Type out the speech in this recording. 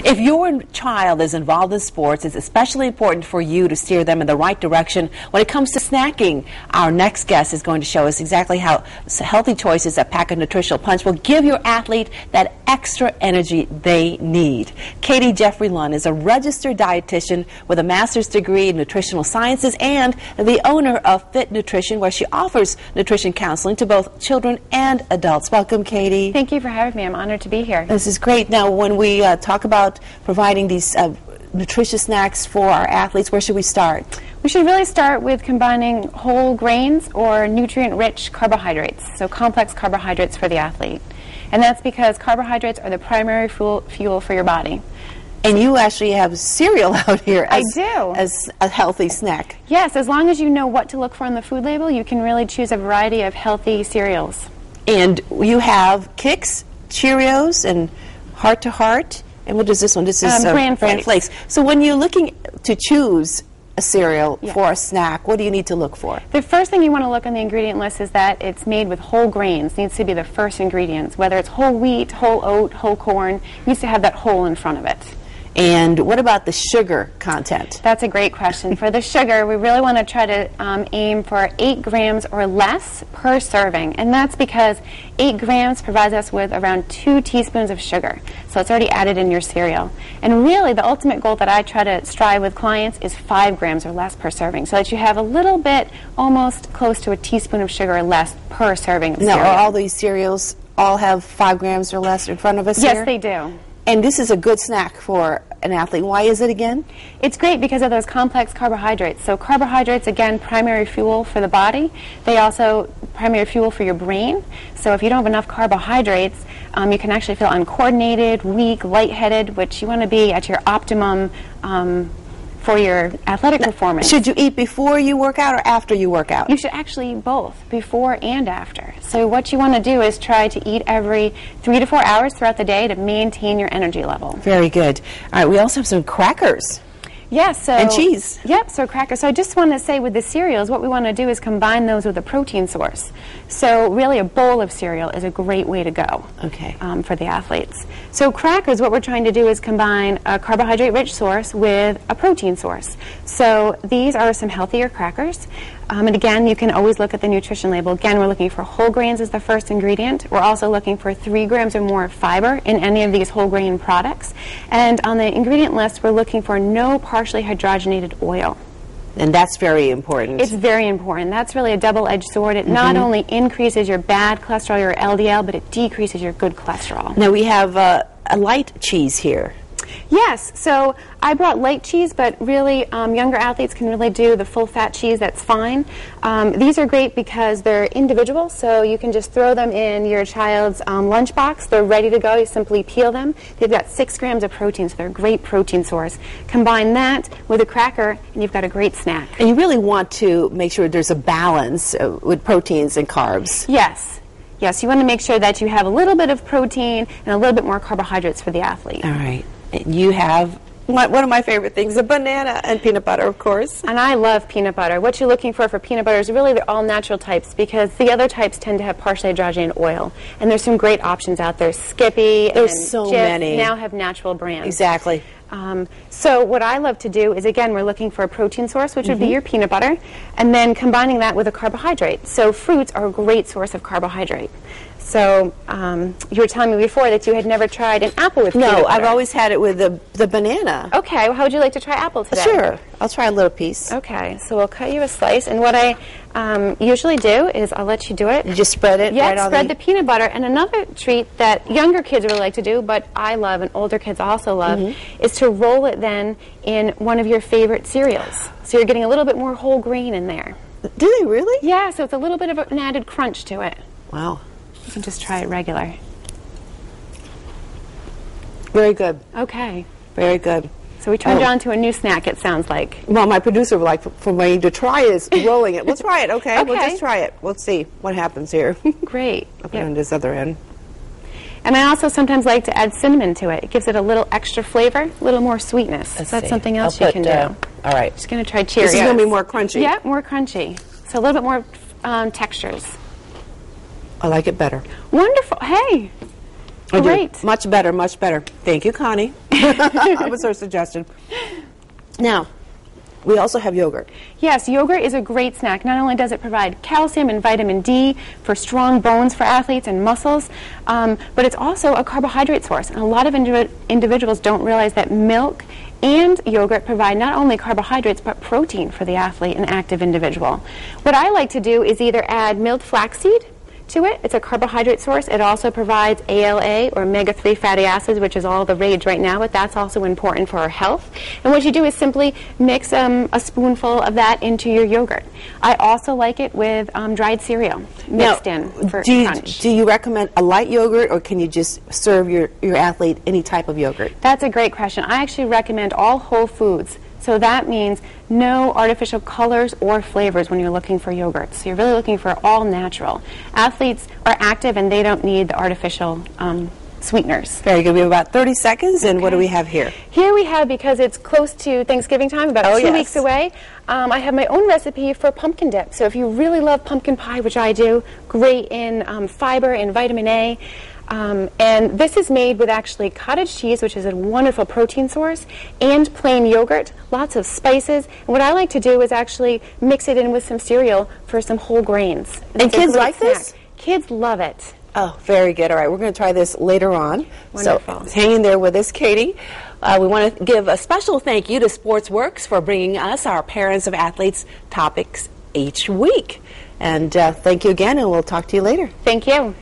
If your child is involved in sports, it's especially important for you to steer them in the right direction when it comes to snacking. Our next guest is going to show us exactly how healthy choices at Pack a Nutritional Punch will give your athlete that extra energy they need. Katie Jeffrey Lunn is a registered dietitian with a master's degree in nutritional sciences and the owner of Fit Nutrition, where she offers nutrition counseling to both children and adults. Welcome, Katie. Thank you for having me. I'm honored to be here. This is great. Now, when we talk about providing these nutritious snacks for our athletes, where should we start? We should really start with combining whole grains or nutrient-rich carbohydrates, so complex carbohydrates for the athlete. And that's because carbohydrates are the primary fuel for your body. And you actually have cereal out here I do. As a healthy snack. Yes, as long as you know what to look for on the food label, you can really choose a variety of healthy cereals. And you have Kix, Cheerios, and Heart to Heart. And what is this one? This is Bran Flakes. So when you're looking to choose a cereal for a snack, what do you need to look for? The first thing you want to look on the ingredient list is that it's made with whole grains. It needs to be the first ingredients. Whether it's whole wheat, whole oat, whole corn, it needs to have that whole in front of it. And what about the sugar content? That's a great question. For the sugar, we really want to try to aim for 8 grams or less per serving. And that's because 8 grams provides us with around 2 teaspoons of sugar. So it's already added in your cereal. And really, the ultimate goal that I try to strive with clients is 5 grams or less per serving, so that you have a little bit, almost close to a teaspoon of sugar or less per serving of cereal. Now, all these cereals all have 5 grams or less in front of us here? Yes, they do. And this is a good snack for an athlete. Why is it again? It's great because of those complex carbohydrates. So carbohydrates, again, primary fuel for the body. They also primary fuel for your brain. So if you don't have enough carbohydrates, you can actually feel uncoordinated, weak, lightheaded, which you want to be at your optimum for your athletic performance. Should you eat before you work out or after you work out? You should actually eat both, before and after. So what you want to do is try to eat every 3 to 4 hours throughout the day to maintain your energy level. Very good. All right, we also have some crackers. Yes, so and cheese. Yep, so crackers. So I just want to say with the cereals, what we want to do is combine those with a protein source. So really a bowl of cereal is a great way to go for the athletes. So crackers, what we're trying to do is combine a carbohydrate-rich source with a protein source. So these are some healthier crackers. And again, you can always look at the nutrition label. Again, we're looking for whole grains as the first ingredient. We're also looking for 3 grams or more of fiber in any of these whole grain products. And on the ingredient list, we're looking for no partially hydrogenated oil. And that's very important. It's very important. That's really a double-edged sword. It not only increases your bad cholesterol, your LDL, but it decreases your good cholesterol. Now we have a light cheese here. Yes, so I brought light cheese, but really younger athletes can really do the full-fat cheese. That's fine. These are great because they're individual, so you can just throw them in your child's lunchbox. They're ready to go. You simply peel them. They've got 6 grams of protein, so they're a great protein source. Combine that with a cracker, and you've got a great snack. And you really want to make sure there's a balance with proteins and carbs. Yes. Yes, you want to make sure that you have a little bit of protein and a little bit more carbohydrates for the athlete. All right. You have one of my favorite things, a banana and peanut butter, of course. And I love peanut butter. What you're looking for peanut butter is really they're all natural types, because the other types tend to have partially hydrogenated oil. And there's some great options out there. Skippy there's and so Jif many. now have natural brands. Exactly. So what I love to do is, again, we're looking for a protein source, which would be your peanut butter, and then combining that with a carbohydrate. So fruits are a great source of carbohydrate. So you were telling me before that you had never tried an apple with peanut butter. No, I've always had it with the banana. Okay, well, how would you like to try apple today? Sure, I'll try a little piece. Okay, so we'll cut you a slice, and what I usually do is I'll let you do it. You just spread it right on spread the peanut butter. And another treat that younger kids really like to do, but I love and older kids also love, is to roll it then in one of your favorite cereals. So you're getting a little bit more whole grain in there. Do they really? Yeah, so it's a little bit of an added crunch to it. Wow. You can just try it regular. Very good. Okay. Very good. So we turned you on to a new snack, it sounds like. Well, my producer would like for me to try is rolling it. We'll try it, okay? We'll Okay. just try it. We'll see what happens here. Great. I'll put it on this other end. And I also sometimes like to add cinnamon to it. It gives it a little extra flavor, a little more sweetness. Let's That's see. something else I'll you can do. All right. Just going to try Cheerios. This is going to be more crunchy. Yeah, more crunchy. So a little bit more textures. I like it better. Wonderful. Hey, Great. Much better, much better. Thank you, Connie. That was her suggestion. Now, we also have yogurt. Yes, yogurt is a great snack. Not only does it provide calcium and vitamin D for strong bones for athletes and muscles, but it's also a carbohydrate source. And a lot of individuals don't realize that milk and yogurt provide not only carbohydrates but protein for the athlete and active individual. What I like to do is either add milled flaxseed to it. It's a carbohydrate source. It also provides ALA, or omega-3 fatty acids, which is all the rage right now, but that's also important for our health. And what you do is simply mix a spoonful of that into your yogurt. I also like it with dried cereal mixed in for crunch. Do you recommend a light yogurt, or can you just serve your athlete any type of yogurt? That's a great question. I actually recommend all whole foods. So that means no artificial colors or flavors when you're looking for yogurt. So you're really looking for all natural. Athletes are active and they don't need the artificial sweeteners. Very good. We have about 30 seconds, and what do we have here? Here we have, because it's close to Thanksgiving time, about 2 weeks away, I have my own recipe for pumpkin dip. So if you really love pumpkin pie, which I do, great in fiber and vitamin A. And this is made with actually cottage cheese, which is a wonderful protein source, and plain yogurt, lots of spices. And what I like to do is actually mix it in with some cereal for some whole grains. And kids like this? Kids love it. Oh, very good. All right, we're going to try this later on. Wonderful. So hang in there with us, Katie. We want to give a special thank you to SportsWorks for bringing us our Parents of Athletes topics each week. And thank you again, and we'll talk to you later. Thank you.